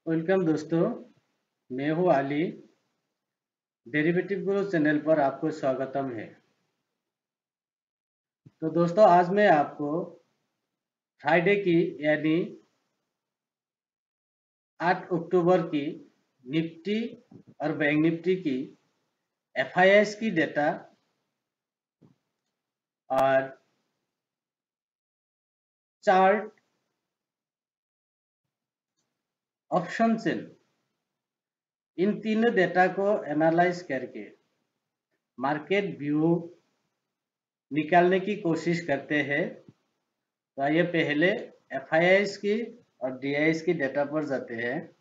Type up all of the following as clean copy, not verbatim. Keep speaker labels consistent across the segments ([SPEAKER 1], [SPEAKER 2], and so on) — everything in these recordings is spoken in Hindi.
[SPEAKER 1] वेलकम दोस्तों, मैं हूँ अली। डेरिवेटिव गुरु चैनल पर आपको स्वागतम है। तो दोस्तों, आज मैं आपको फ्राइडे की यानी 8 अक्टूबर की निफ्टी और बैंक निफ्टी की एफआईआईस की डेटा और चार्ट, ऑप्शन सेल, इन तीनों डेटा को एनालाइज करके मार्केट व्यू निकालने की कोशिश करते हैं। तो आइए पहले एफआईआईस की और डीआईएस की डेटा पर जाते हैं।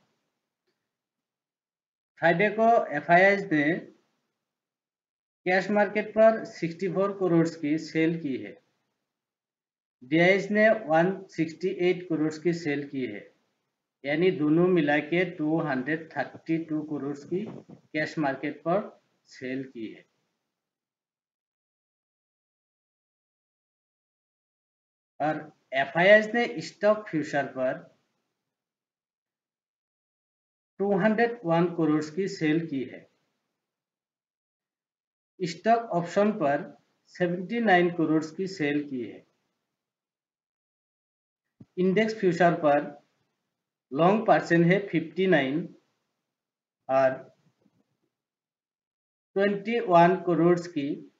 [SPEAKER 1] फ्राइडे को एफआईआईस ने कैश मार्केट पर 64 करोड़ की सेल की है। डीआईएस ने 168 करोड़ की सेल की है, यानी दोनों मिला के 232 करोड़ की कैश मार्केट पर सेल की है। और एफआईआईस ने स्टॉक फ्यूचर पर 201 करोड़ की सेल की है। स्टॉक ऑप्शन पर 79 करोड़ की सेल की है। इंडेक्स फ्यूचर पर लॉन्ग परसेंट है 59 और 21 करोड़ की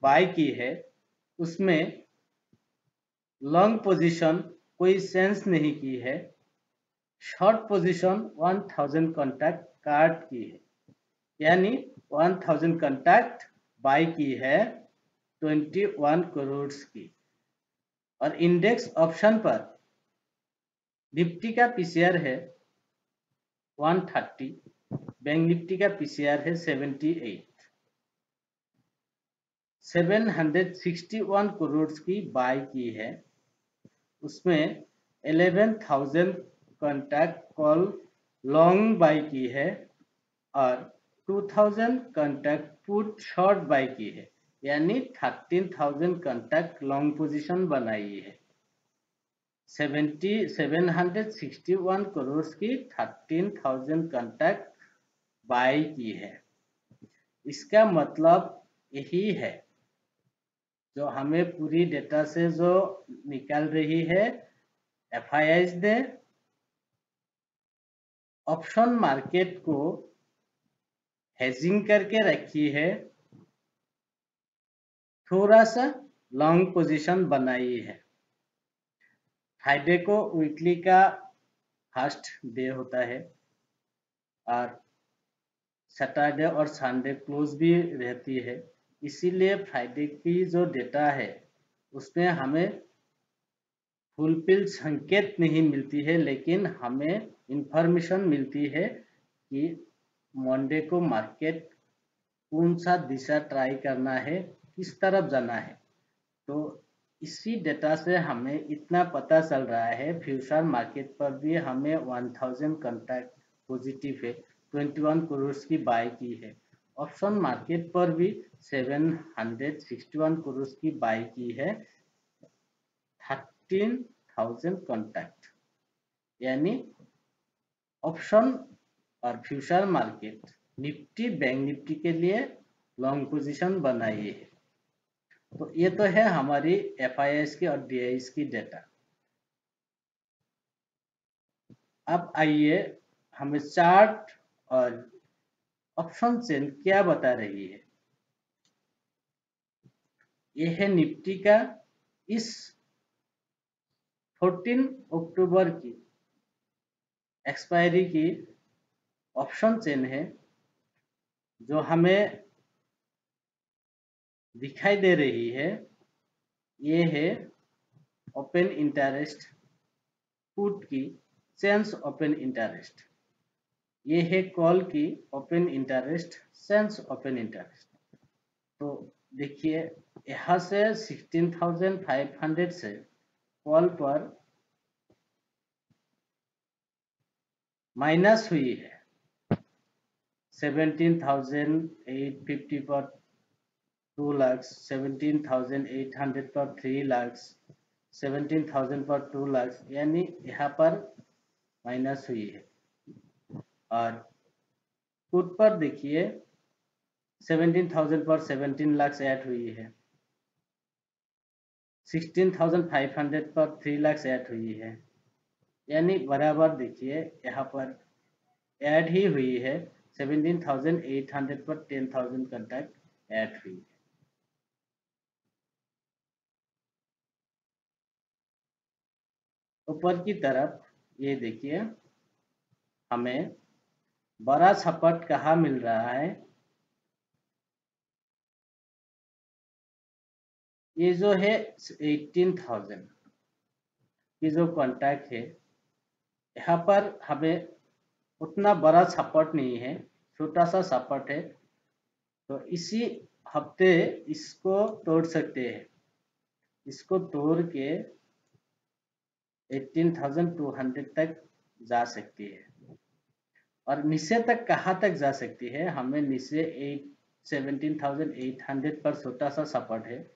[SPEAKER 1] बाय की है। उसमें लॉन्ग पोजीशन कोई सेंस नहीं की है। शॉर्ट पोजीशन 1000 कॉन्टैक्ट काट की है, यानी 1000 कॉन्टैक्ट बाय की है 21 करोड़ की। और इंडेक्स ऑप्शन पर निफ्टी का पीसीआर है 130, बैंक निफ्टी का पीसीआर है 78। 761 करोड़ की बाय की है। उसमें 11,000 कॉन्टैक्ट कॉल लॉन्ग बाय की है और 2000 कॉन्टैक्ट पुट शॉर्ट बाय की है, यानी 13,000 कॉन्टैक्ट लॉन्ग पोजीशन बनाई है। 761 करोड़ की 13,000 कॉन्टैक्ट बाय की है। इसका मतलब यही है, जो हमें पूरी डेटा से जो निकाल रही है एफआईआईस ने ऑप्शन मार्केट को हेजिंग करके रखी है, थोड़ा सा लॉन्ग पोजीशन बनाई है। फ्राइडे को वीकली का फर्स्ट डे होता है और सैटरडे और संडे क्लोज भी रहती है, इसीलिए फ्राइडे की जो डेटा है उसमें हमें फुलफिल संकेत नहीं मिलती है, लेकिन हमें इंफॉर्मेशन मिलती है कि मंडे को मार्केट कौन सा दिशा ट्राई करना है, किस तरफ जाना है। तो इसी डेटा से हमें इतना पता चल रहा है। फ्यूचर मार्केट पर भी हमें 1000 कॉन्टैक्ट पॉजिटिव है, 21 करोड़ की बाय की है। ऑप्शन मार्केट पर भी 761 करोड़ की बाय की है, 13,000 कॉन्टैक्ट, यानी ऑप्शन और future market Nifty bank Nifty के लिए लॉन्ग पोजीशन बनाई है। तो ये तो है हमारी एफआईआईस की और डीआईएस की डेटा। अब आइए हमें चार्ट और ऑप्शन चेन क्या बता रही है। ये है निफ्टी का इस 14 अक्टूबर की एक्सपायरी की ऑप्शन चेन है, जो हमें दिखाई दे रही है। ये है ओपन इंटरेस्ट पुट की चेंज ओपन इंटरेस्ट, ये है कॉल की open interest sense open interest. तो देखिए, यहाँ से 16,500 से कॉल पर माइनस हुई है 17,850 पर 2 लाख, 17,800 पर 3 लाख, 17,000 पर 2 लाख, यानी यहाँ पर माइनस हुई है। और पुट पर देखिए 17,000 पर 17 लाख ऐड हुई है, 16,500 पर 3 लाख ऐड हुई है, यानी बराबर देखिए यहाँ पर ऐड ही हुई है। 17,800 पर 10,000 कॉन्ट्रैक्ट ऐड हुई है। ऊपर की तरफ ये देखिए हमें बड़ा सपोर्ट कहाँ मिल रहा है, ये जो है 18,000 की जो कॉन्ट्रैक्ट है, यहाँ पर हमें उतना बड़ा सपोर्ट नहीं है, छोटा सा सपोर्ट है, तो इसी हफ्ते इसको तोड़ सकते हैं। इसको तोड़ के 18,200 तक जा सकती है। और नीचे तक कहाँ तक जा सकती है, हमें नीचे 17,800 पर छोटा सा सपोर्ट है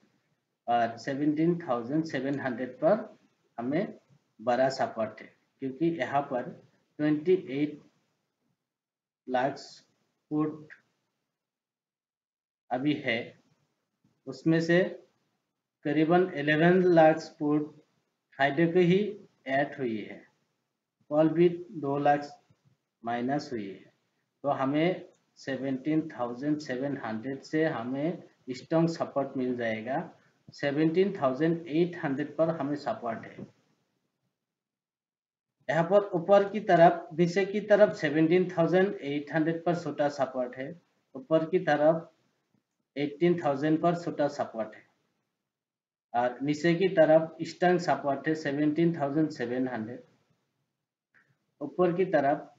[SPEAKER 1] और 17,700 पर हमें बड़ा सपोर्ट है, क्योंकि यहाँ पर 28 लाख फुट अभी है, उसमें से करीबन 11 लाख फुट फायदे को ही ऐड हुई है, कॉल भी 2 लाख माइनस हुई है। तो हमें 17,700 से हमें स्ट्रॉन्ग सपोर्ट मिल जाएगा। 17,800 पर हमें सपोर्ट है। यहाँ पर ऊपर की तरफ नीचे की तरफ 17,800 पर छोटा सपोर्ट है, ऊपर की तरफ 18,000 पर छोटा सपोर्ट है और नीचे की तरफ स्ट्रॉन्ग सपोर्ट है 17,700, ऊपर की तरफ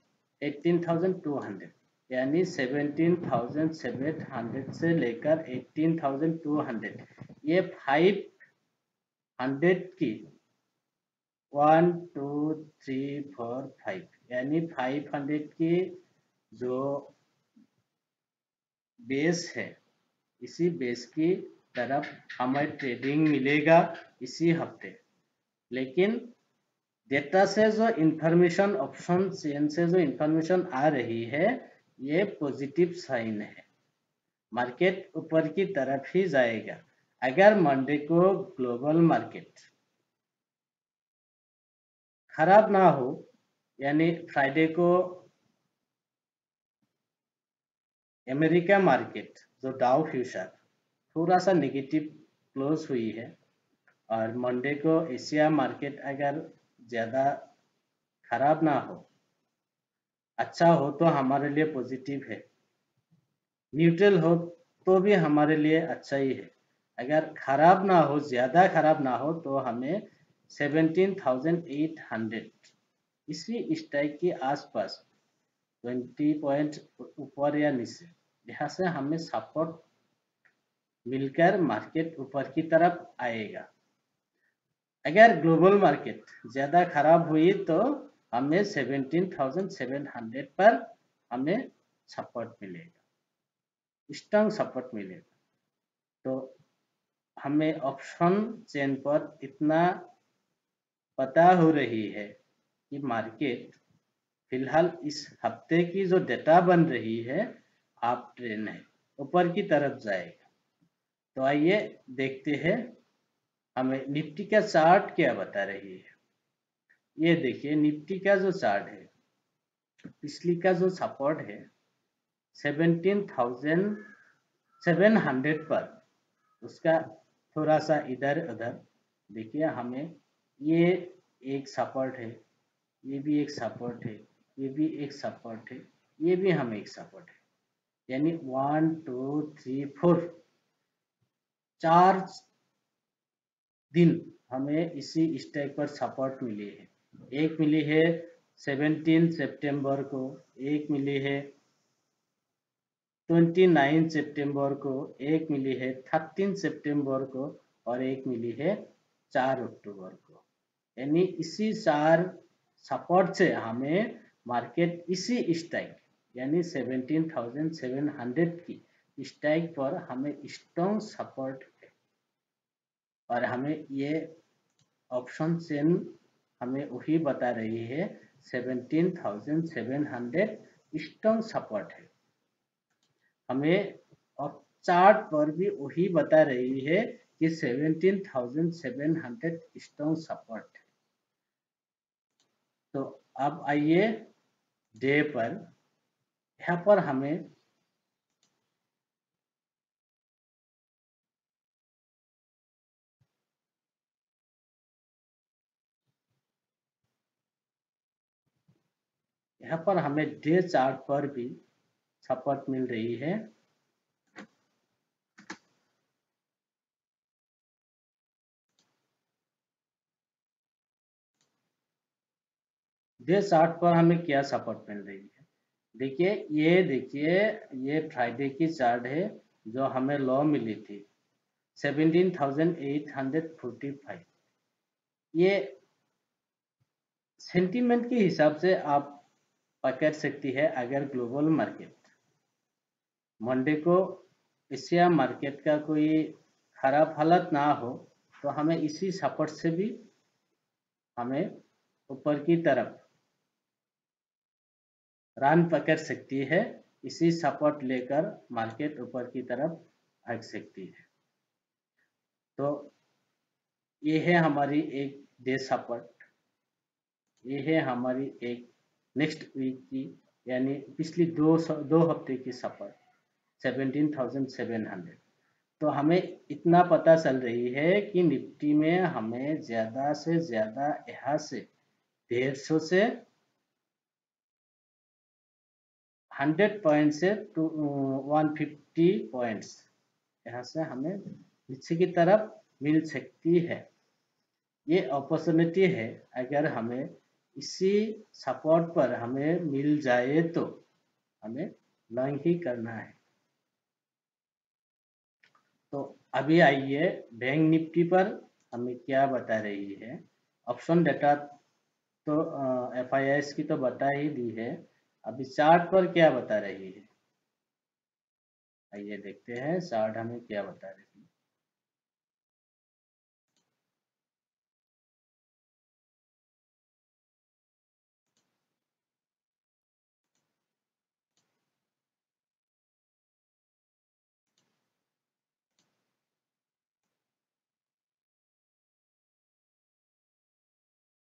[SPEAKER 1] 18,200, यानी 17,700 से लेकर 18,200, ये 500 की 1 2 3 4 5, यानी 500 की जो बेस है, इसी बेस की तरफ हमें ट्रेडिंग मिलेगा इसी हफ्ते। लेकिन डेटा से जो इंफॉर्मेशन, ऑप्शन चेन से जो इंफॉर्मेशन आ रही है, ये पॉजिटिव साइन है, मार्केट ऊपर की तरफ ही जाएगा। अगर मंडे को ग्लोबल मार्केट खराब ना हो, यानी फ्राइडे को अमेरिका मार्केट जो डाउ फ्यूचर थोड़ा सा नेगेटिव क्लोज हुई है और मंडे को एशिया मार्केट अगर ज़्यादा खराब ना हो, अच्छा हो तो हमारे लिए पॉजिटिव है, न्यूट्रल हो तो भी हमारे लिए अच्छा ही है। अगर खराब ना हो, ज़्यादा खराब ना हो, तो हमें 17,800 इसी स्ट्राइक के आसपास 20 पॉइंट ऊपर या नीचे, यहाँ से हमें सपोर्ट मिलकर मार्केट ऊपर की तरफ आएगा। अगर ग्लोबल मार्केट ज़्यादा खराब हुई तो हमें 17,700 पर हमें सपोर्ट मिलेगा, स्ट्रॉन्ग सपोर्ट मिलेगा। तो हमें ऑप्शन चेन पर इतना पता हो रही है कि मार्केट फिलहाल इस हफ्ते की जो डेटा बन रही है, आप ट्रेंड है, ऊपर की तरफ जाएगा। तो आइए देखते हैं हमें निफ्टी का चार्ट क्या बता रही है। ये देखिए निफ्टी का जो चार्ट है, पिछली का जो सपोर्ट है 17,700 पर, उसका थोड़ा सा इधर उधर देखिए, हमें ये एक सपोर्ट है, ये भी एक सपोर्ट है, ये भी एक सपोर्ट है, ये भी हमें एक सपोर्ट है, यानी 1 2 3 4 4 दिन हमें इसी स्टैक पर सपोर्ट मिली है। एक मिली है 17 सितंबर को, एक मिली है 29 सितंबर को, एक मिली है 13 सितंबर को और एक मिली है 4 अक्टूबर को। यानी इसी 4 सपोर्ट से हमें मार्केट इसी स्ट्राइक यानी 17,700 की स्ट्राइक पर हमें स्ट्रॉन्ग सपोर्ट है और हमें ये ऑप्शन चेन हमें वही बता रही है 17,700 स्ट्रॉन्ग सपोर्ट है हमें, और चार्ट पर भी वही बता रही है कि 17,700 स्ट्रॉन्ग सपोर्ट है। तो अब आइए डे पर, यहाँ पर हमें डे चार्ट पर भी सपोर्ट मिल रही है। डे चार्ट पर हमें क्या सपोर्ट मिल रही है, देखिए ये फ्राइडे की चार्ट है जो हमें लो मिली थी 17,845। ये सेंटीमेंट के हिसाब से आप पकड़ सकती है। अगर ग्लोबल मार्केट मंडे को एशिया मार्केट का कोई खराब हालत ना हो तो हमें इसी सपोर्ट से भी हमें ऊपर की तरफ रन पकड़ सकती है। इसी सपोर्ट लेकर मार्केट ऊपर की तरफ भाग सकती है। तो ये है हमारी एक डे सपोर्ट, ये है हमारी एक नेक्स्ट वीक की यानी पिछली दो हफ्ते की सपोर्ट 17,700। तो हमें इतना पता चल रही है कि निफ्टी में हमें ज़्यादा से ज़्यादा यहाँ से 150 से 100 पॉइंट से 150 पॉइंट्स यहाँ से हमें नीचे की तरफ मिल सकती है। ये अपॉर्चुनिटी है, अगर हमें इसी सपोर्ट पर हमें मिल जाए तो हमें लॉन्ग ही करना है। तो अभी आइए बैंक निफ्टी पर हमें क्या बता रही है। ऑप्शन डेटा तो FIS की तो बता ही दी है, अभी चार्ट पर क्या बता रही है आइए देखते हैं चार्ट हमें क्या बता रही है।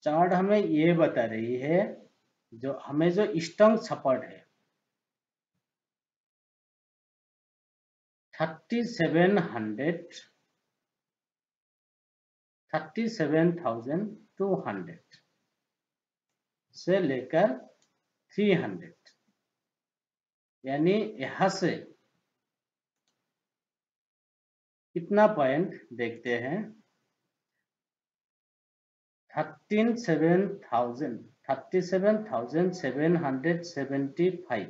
[SPEAKER 1] चार्ट हमें ये बता रही है जो हमें जो स्ट्रॉन्ग सपोर्ट है 37,200 से लेकर 300, यानी यहाँ से कितना पॉइंट देखते हैं 37,775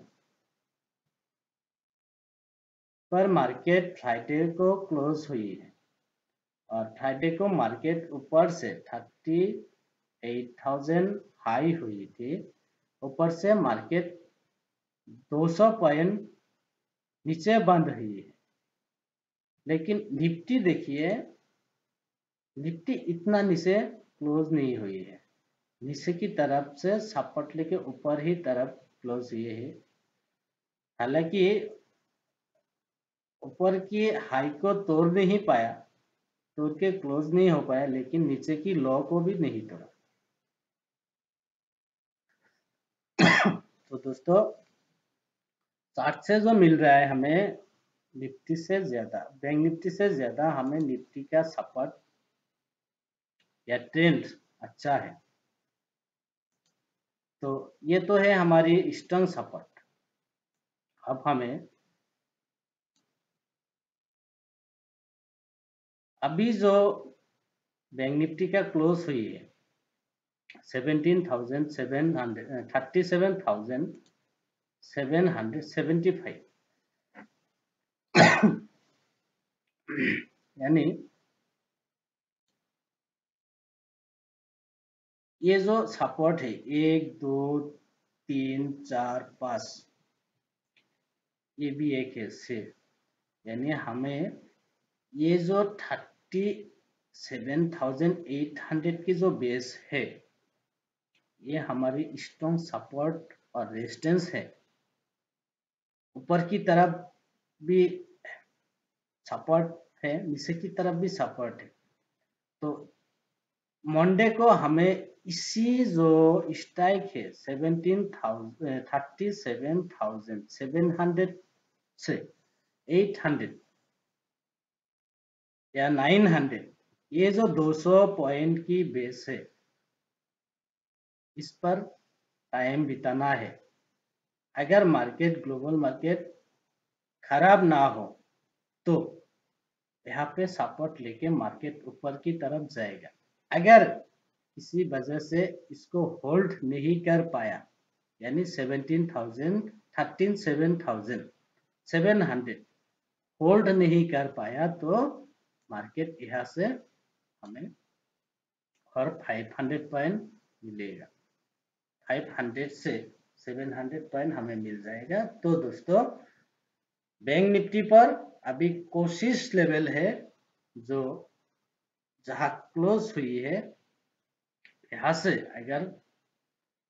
[SPEAKER 1] पर मार्केट फ्राइडे को क्लोज हुई है, और फ्राइडे को मार्केट ऊपर से 38,000 हाई हुई थी। ऊपर से मार्केट 200 पॉइंट नीचे बंद हुई है। लेकिन निफ्टी देखिए, निफ्टी इतना नीचे क्लोज नहीं हुई है, नीचे की तरफ से सपोर्ट लेके ऊपर ही तरफ क्लोज हुई है। हालांकि ऊपर की हाई को तोड़ नहीं पाया, तोड़ के क्लोज नहीं हो पाया, लेकिन नीचे की लो को भी नहीं तोड़ा। तो दोस्तों चार्ट से जो मिल रहा है हमें निफ्टी से ज्यादा, बैंक निफ्टी से ज्यादा हमें निफ्टी का सपोर्ट या ट्रेंड अच्छा है। तो ये तो है हमारी स्ट्रॉन्ग सपोर्ट। अब हमें अभी जो बैंक निफ्टी का क्लोज हुई है 37,775 यानी ये जो सपोर्ट है 1 2 3 4 5, ये भी एक है से, यानी हमें ये जो 37,800 की जो बेस है ये हमारी स्ट्रॉन्ग सपोर्ट और रेजिस्टेंस है। ऊपर की तरफ भी सपोर्ट है, नीचे की तरफ भी सपोर्ट है। तो मंडे को हमें इसी जो स्ट्राइक है 37,700 से 800 या 900, ये जो 200 पॉइंट की बेस है, इस पर टाइम बिताना है। अगर मार्केट, ग्लोबल मार्केट खराब ना हो तो यहाँ पे सपोर्ट लेके मार्केट ऊपर की तरफ जाएगा। अगर किसी वजह से इसको होल्ड नहीं कर पाया, यानी 17,700 होल्ड नहीं कर पाया, तो मार्केट यहाँ से हमें और 500 पॉइंट मिलेगा। 500 से 700 पॉइंट हमें मिल जाएगा। तो दोस्तों, बैंक निफ्टी पर अभी कोशिश लेवल है जो जहां क्लोज हुई है, यहाँ से अगर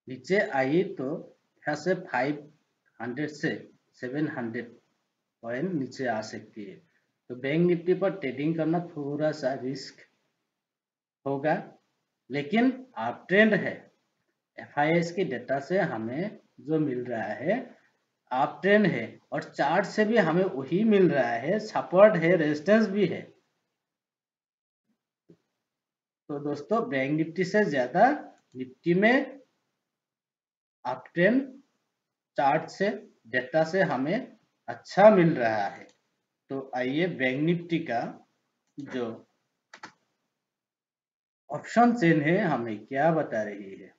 [SPEAKER 1] नीचे आई तो यहाँ से 500 से 700 पॉइंट नीचे आ सकती है। तो बैंक निफ्टी पर ट्रेडिंग करना थोड़ा सा रिस्क होगा, लेकिन आप ट्रेंड है। एफआईएस के डेटा से हमें जो मिल रहा है आप ट्रेंड है, और चार्ट से भी हमें वही मिल रहा है, सपोर्ट है, रेजिस्टेंस भी है। तो दोस्तों, बैंक निफ्टी से ज्यादा निफ्टी में आप ट्रेंड चार्ट से, डेटा से हमें अच्छा मिल रहा है। तो आइए बैंक निफ्टी का जो ऑप्शन चेन है हमें क्या बता रही है।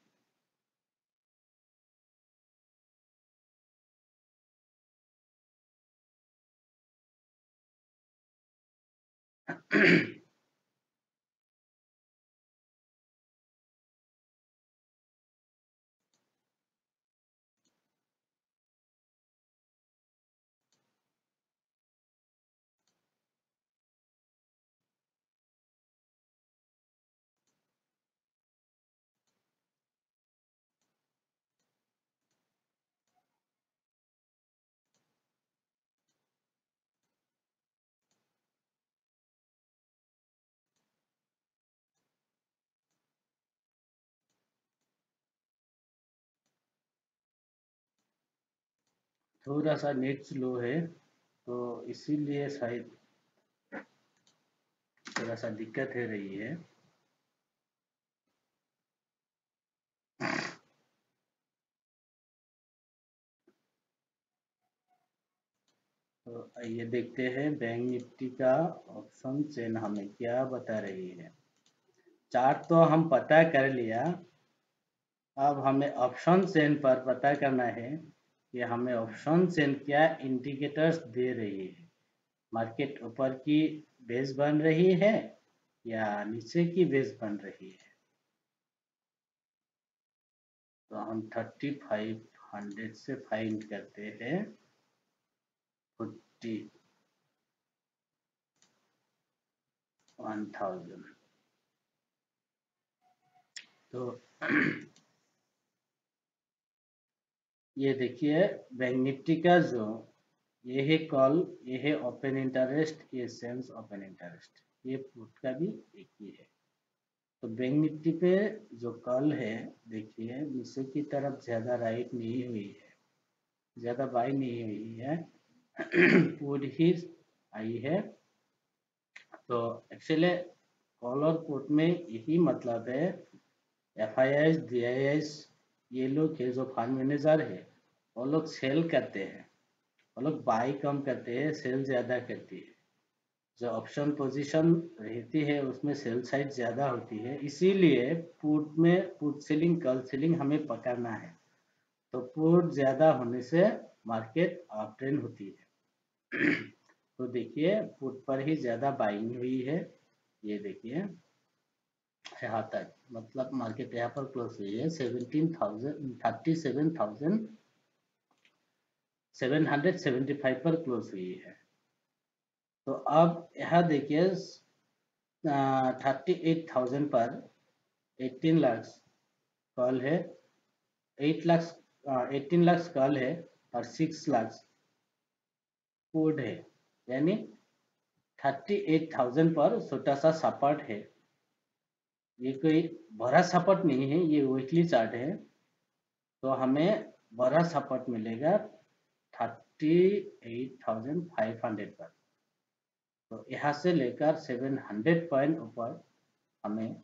[SPEAKER 1] थोड़ा सा नेट स्लो है, तो इसीलिए शायद थोड़ा सा दिक्कत है रही है। तो आइए देखते हैं बैंक निफ्टी का ऑप्शन चेन हमें क्या बता रही है। चार्ट तो हम पता कर लिया, अब हमें ऑप्शन चेन पर पता करना है कि हमें ऑप्शन चेन क्या इंडिकेटर्स दे रही है। मार्केट ऊपर की बेस बन रही है या नीचे की बेस बन रही है। तो हम 3500 से फाइंड करते हैं 41,000। तो ये देखिए, बैंक निफ्टी का जो ये है कॉल, ये है ओपन इंटरेस्ट, ये सेल्स ओपन इंटरेस्ट, ये पुट का भी एक ही है। तो बैंक निफ्टी पे जो कॉल है, देखिए नीचे की तरफ ज्यादा राइट नहीं हुई है, ज्यादा बाई नहीं हुई है, पुट ही आई है। तो एक्चुअली कॉल और पुट में यही मतलब है, एफआईआईएस, डीआईआईएस, ये लोग के जो फंड मैनेजर है वो लोग सेल करते हैं, वो लोग बाई कम करते हैं, सेल ज्यादा करती है। जो ऑप्शन पोजीशन रहती है उसमें सेल साइड ज्यादा होती है, इसीलिए पुट में पुट सेलिंग, कॉल सेलिंग हमें पकड़ना है। तो पुट ज्यादा होने से मार्केट अप ट्रेंड होती है। तो देखिए पुट पर ही ज्यादा बाइंग हुई है, ये देखिए यहाँ तक, मतलब मार्केट यहाँ पर क्लोज हुई है 37,775 पर क्लोज हुई है। तो अब यहाँ देखिए 38,000 पर 18 लाख कॉल है, 8 लाख 18 लाख कॉल है और 6 लाख कोड है, यानी 38,000 पर छोटा सा सपोर्ट है। ये कोई बड़ा सपोर्ट नहीं है, ये वीकली चार्ट है, तो हमें बड़ा सपोर्ट मिलेगा 38,500 पर। तो यहाँ से लेकर 700 पॉइंट ऊपर हमें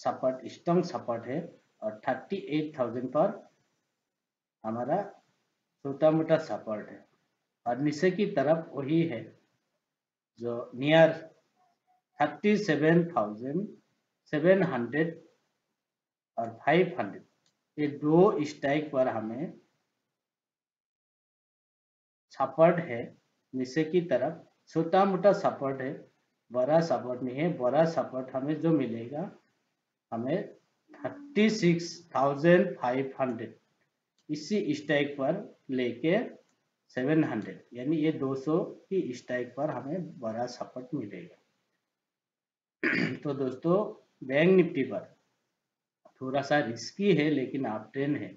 [SPEAKER 1] सपोर्ट, स्ट्रॉन्ग सपोर्ट है, और 38,000 पर हमारा छोटा मोटा सपोर्ट है, और नीचे की तरफ वही है जो नियर 37,700 और 500, ये दो स्ट्राइक पर हमें सपोर्ट है। नीचे की तरफ छोटा मोटा सपोर्ट है, बड़ा सपोर्ट नहीं है। बड़ा सपोर्ट हमें जो मिलेगा, हमें 36,500 इसी स्ट्राइक पर लेके 700, यानी ये 200 की स्ट्राइक पर हमें बड़ा सपोर्ट मिलेगा। तो दोस्तों, बैंक निफ्टी पर थोड़ा सा रिस्की है, लेकिन अप ट्रेंड है,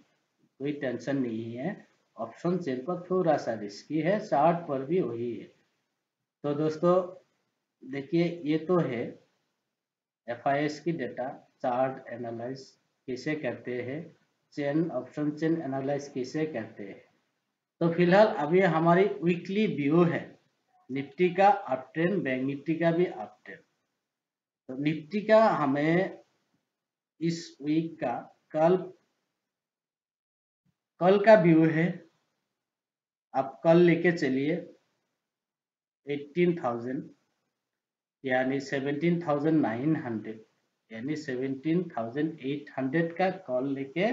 [SPEAKER 1] कोई टेंशन नहीं है। ऑप्शन चेन पर थोड़ा सा रिस्की है, चार्ट पर भी वही है। तो दोस्तों देखिए, ये तो है FIS की डेटा, चार्ट एनालाइज कैसे करते हैं, चेन, ऑप्शन चेन एनालाइज कैसे करते हैं। तो फिलहाल अभी हमारी वीकली व्यू है निफ्टी का अप ट्रेंड, बैंक निफ्टी का भी अप ट्रेंड। तो निफ्टी का हमें इस वीक का कल का व्यू है। आप कल लेके चलिए 18,000, यानी 17,900, यानी 17,800 का कॉल लेके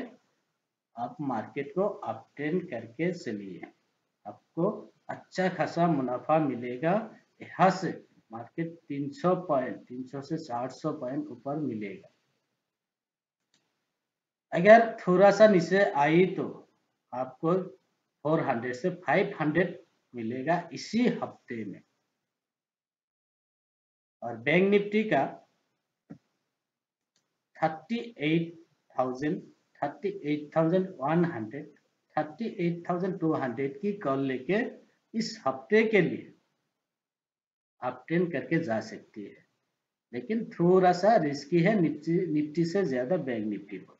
[SPEAKER 1] आप मार्केट को अप ट्रेंड करके चलिए, आपको अच्छा खासा मुनाफा मिलेगा। यहाँ से मार्केट 300 पॉइंट, 300 से 400 पॉइंट ऊपर मिलेगा। अगर थोड़ा सा नीचे आई तो आपको 400 से 500 मिलेगा इसी हफ्ते में। और बैंक निफ्टी का 38,000, 38,100, 38,200 की कॉल लेके इस हफ्ते के लिए आप ट्रेंड करके जा सकती है, लेकिन थोड़ा सा रिस्की है निफ्टी से ज्यादा बैंक निफ्टी पर।